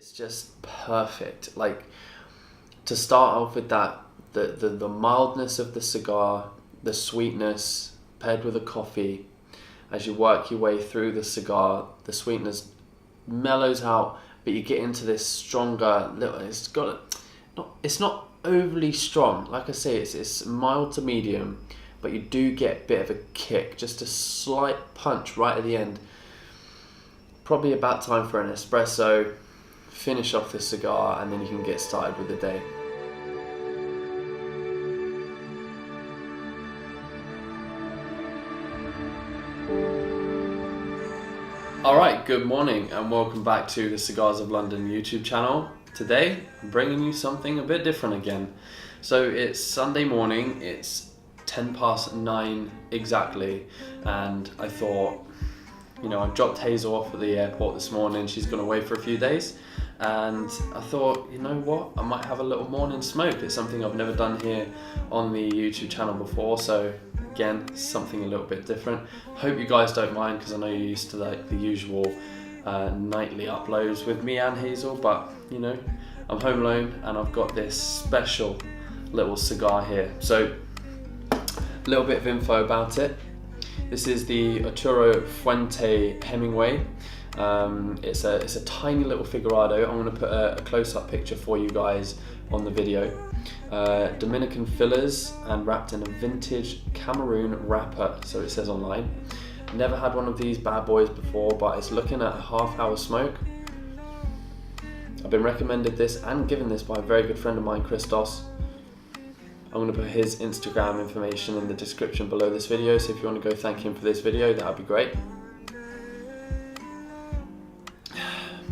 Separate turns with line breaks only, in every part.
It's just perfect. Like, to start off with that, the mildness of the cigar, the sweetness paired with the coffee. As you work your way through the cigar, the sweetness mellows out, but you get into this stronger little. It's not overly strong. Like I say, it's mild to medium, but you do get a bit of a kick, just a slight punch right at the end. Probably about time for an espresso. Finish off the cigar, and then you can get started with the day. Alright, good morning and welcome back to the Cigars of London YouTube channel. Today I'm bringing you something a bit different again. So it's Sunday morning, it's 9:10 exactly, and I thought, I dropped Hazel off at the airport this morning. She's gone away for a few days, and I thought, you know what, I might have a little morning smoke. It's something I've never done here on the YouTube channel before, so again, something a little bit different. Hope you guys don't mind, because I know you're used to like the usual nightly uploads with me and Hazel, but I'm home alone and I've got this special little cigar here. So a little bit of info about it. This is the Arturo Fuente Hemingway. It's a tiny little Figurado. I'm going to put a close-up picture for you guys on the video. Dominican fillers and wrapped in a vintage Cameroon wrapper, so it says online. Never had one of these bad boys before, but it's looking at a half-hour smoke. I've been recommended this and given this by a very good friend of mine, Christos. I'm going to put his Instagram information in the description below this video, so if you want to go thank him for this video, that would be great.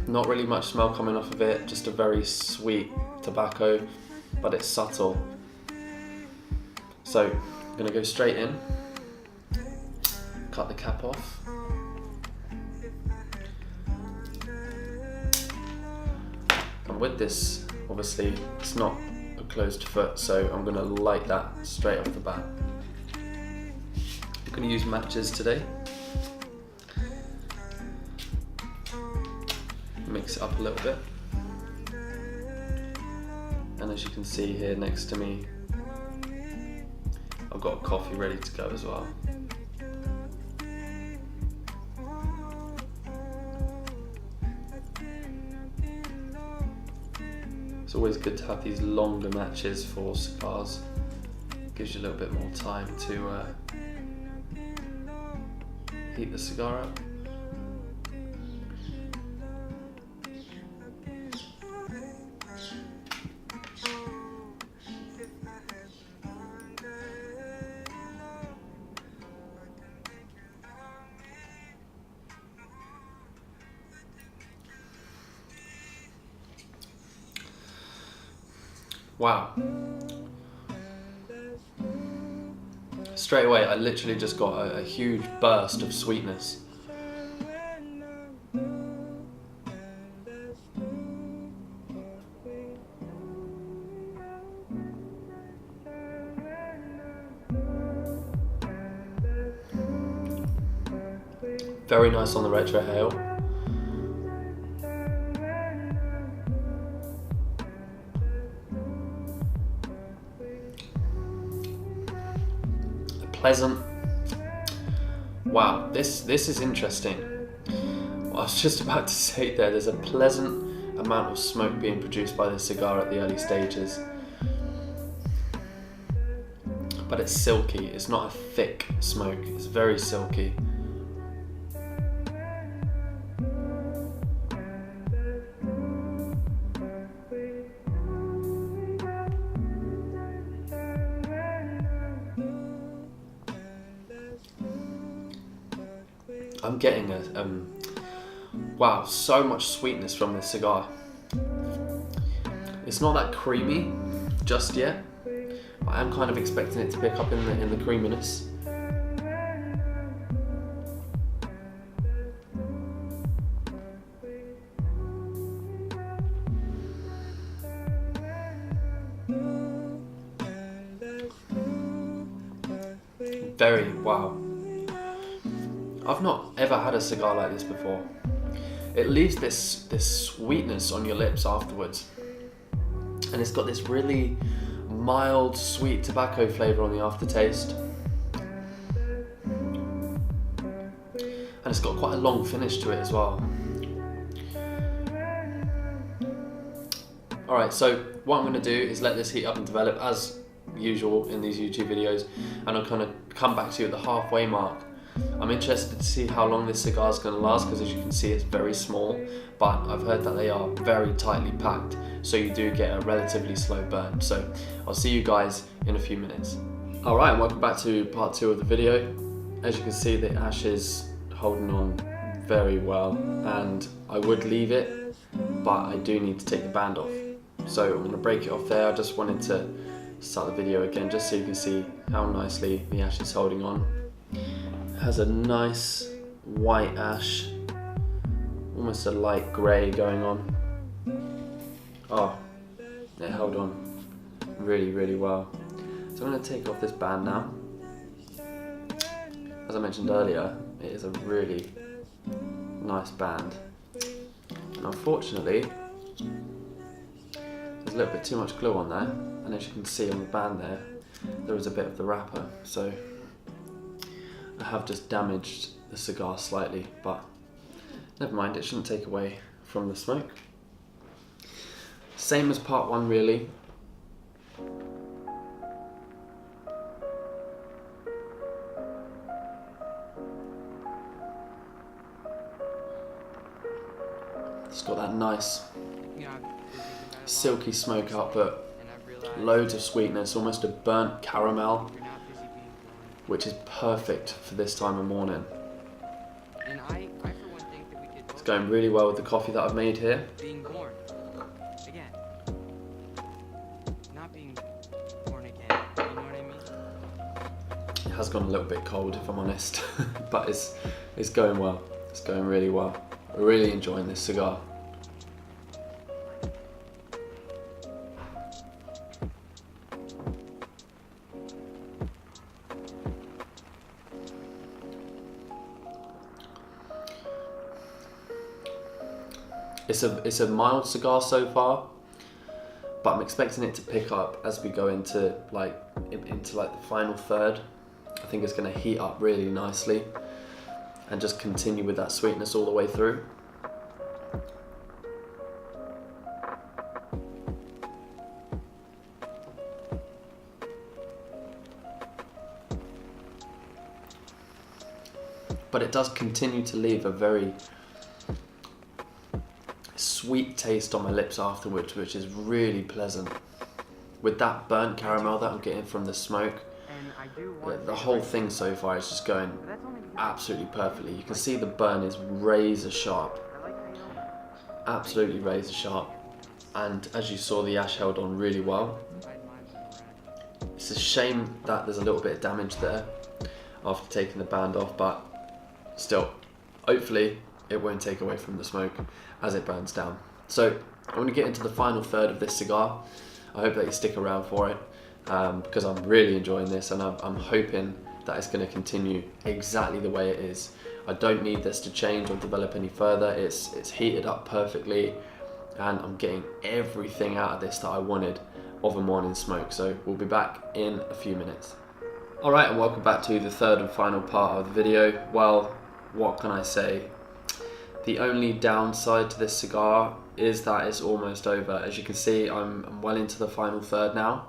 Not really much smell coming off of it, just a very sweet tobacco, but it's subtle. So I'm going to go straight in, cut the cap off. And with this, obviously it's not a closed foot, so I'm going to light that straight off the bat. I'm going to use matches today. Mix it up a little bit. And as you can see here next to me, I've got a coffee ready to go as well. It's always good to have these longer matches for cigars. Gives you a little bit more time to heat the cigar up. Wow. Straight away, I literally just got a huge burst of sweetness. Very nice on the retrohale. Pleasant. Wow, this is interesting. Well, I was just about to say there's a pleasant amount of smoke being produced by this cigar at the early stages. But it's silky, it's not a thick smoke, it's very silky. I'm getting wow, so much sweetness from this cigar. It's not that creamy just yet. I am kind of expecting it to pick up in the creaminess. Wow. I've not ever had a cigar like this before. it leaves this sweetness on your lips afterwards, and it's got this really mild sweet tobacco flavour on the aftertaste, and it's got quite a long finish to it as well. Alright, so what I'm going to do is let this heat up and develop as usual in these YouTube videos, and I'll kind of come back to you at the halfway mark. I'm interested to see how long this cigar is going to last, because as you can see it's very small, but I've heard that they are very tightly packed, so you do get a relatively slow burn. So I'll see you guys in a few minutes. Alright, and welcome back to part 2 of the video. As you can see, the ash is holding on very well, and I would leave it, but I do need to take the band off. So I'm going to break it off there. I just wanted to start the video again just so you can see how nicely the ash is holding on. It has a nice white ash, almost a light grey going on. Oh, it held on really, really well. So I'm going to take off this band now. As I mentioned earlier, it is a really nice band, and unfortunately there's a little bit too much glue on there, and as you can see on the band there is a bit of the wrapper, so I have just damaged the cigar slightly, but never mind, it shouldn't take away from the smoke. Same as part 1 really. It's got that nice silky smoke output, loads of sweetness, almost a burnt caramel, which is perfect for this time of morning. It's going really well with the coffee that I've made here. It has gone a little bit cold, if I'm honest, but it's going well. It's going really well. I'm really enjoying this cigar. It's a mild cigar so far, but I'm expecting it to pick up as we go into like the final third. I think it's going to heat up really nicely and just continue with that sweetness all the way through. But it does continue to leave a very sweet taste on my lips afterwards, which is really pleasant. With that burnt caramel that I'm getting from the smoke, the whole thing so far is just going absolutely perfectly. You can see the burn is razor sharp, absolutely razor sharp, and as you saw, the ash held on really well. It's a shame that there's a little bit of damage there after taking the band off, but still, hopefully it won't take away from the smoke as it burns down. So I'm going to get into the final third of this cigar. I hope that you stick around for it, because I'm really enjoying this, and I'm hoping that it's going to continue exactly the way it is. I don't need this to change or develop any further. It's heated up perfectly, and I'm getting everything out of this that I wanted of a morning smoke. So we'll be back in a few minutes. Alright, and welcome back to the third and final part of the video. Well, what can I say? The only downside to this cigar is that it's almost over. As you can see, I'm well into the final third now.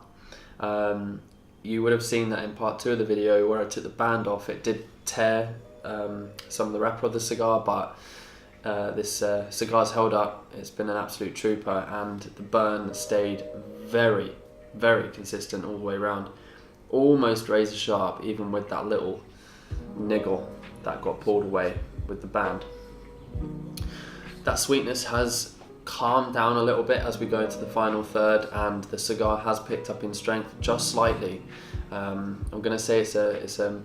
You would have seen that in part 2 of the video where I took the band off, it did tear some of the wrapper of the cigar, but this cigar's held up. It's been an absolute trooper, and the burn stayed very, very consistent all the way around. Almost razor sharp, even with that little niggle that got pulled away with the band. That sweetness has calmed down a little bit as we go into the final third, and the cigar has picked up in strength just slightly. I'm going to say it's a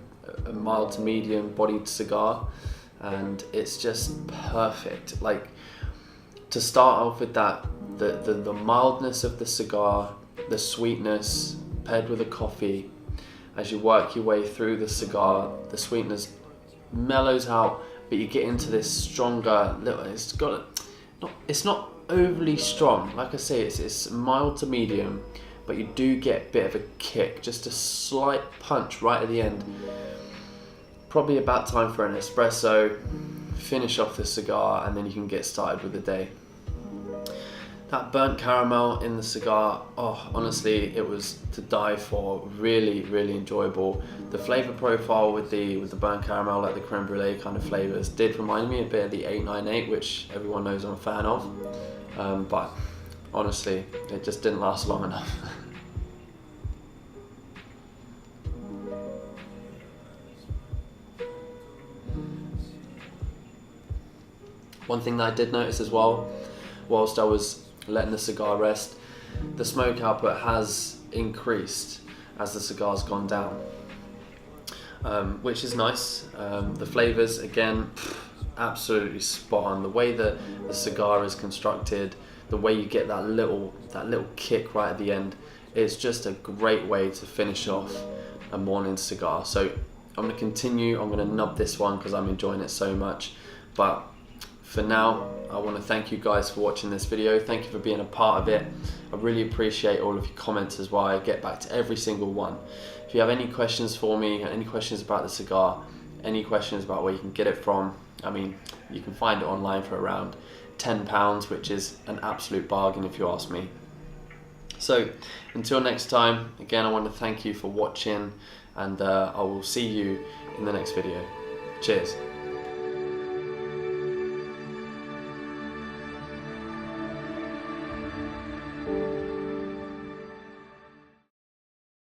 mild to medium bodied cigar, and it's just perfect. Like, to start off with that, the mildness of the cigar, the sweetness paired with the coffee, as you work your way through the cigar, the sweetness mellows out but you get into this stronger little, it's not overly strong, like I say, it's mild to medium, but you do get a bit of a kick, just a slight punch right at the end. Probably about time for an espresso, finish off the cigar, and then you can get started with the day. That burnt caramel in the cigar, oh, honestly, it was to die for. Really, really enjoyable. The flavor profile with the burnt caramel, like the creme brulee kind of flavors, did remind me a bit of the 898, which everyone knows I'm a fan of. But honestly, it just didn't last long enough. One thing that I did notice as well, whilst I was letting the cigar rest, the smoke output has increased as the cigar's gone down, which is nice. The flavors, again, absolutely spot on. The way that the cigar is constructed, the way you get that little kick right at the end, it's just a great way to finish off a morning cigar. So I'm going to continue. I'm going to nub this one because I'm enjoying it so much. But for now, I want to thank you guys for watching this video. Thank you for being a part of it. I really appreciate all of your comments as well. I get back to every single one. If you have any questions for me, any questions about the cigar, any questions about where you can get it from, I mean, you can find it online for around £10, which is an absolute bargain if you ask me. So until next time, again, I want to thank you for watching, and I will see you in the next video. Cheers.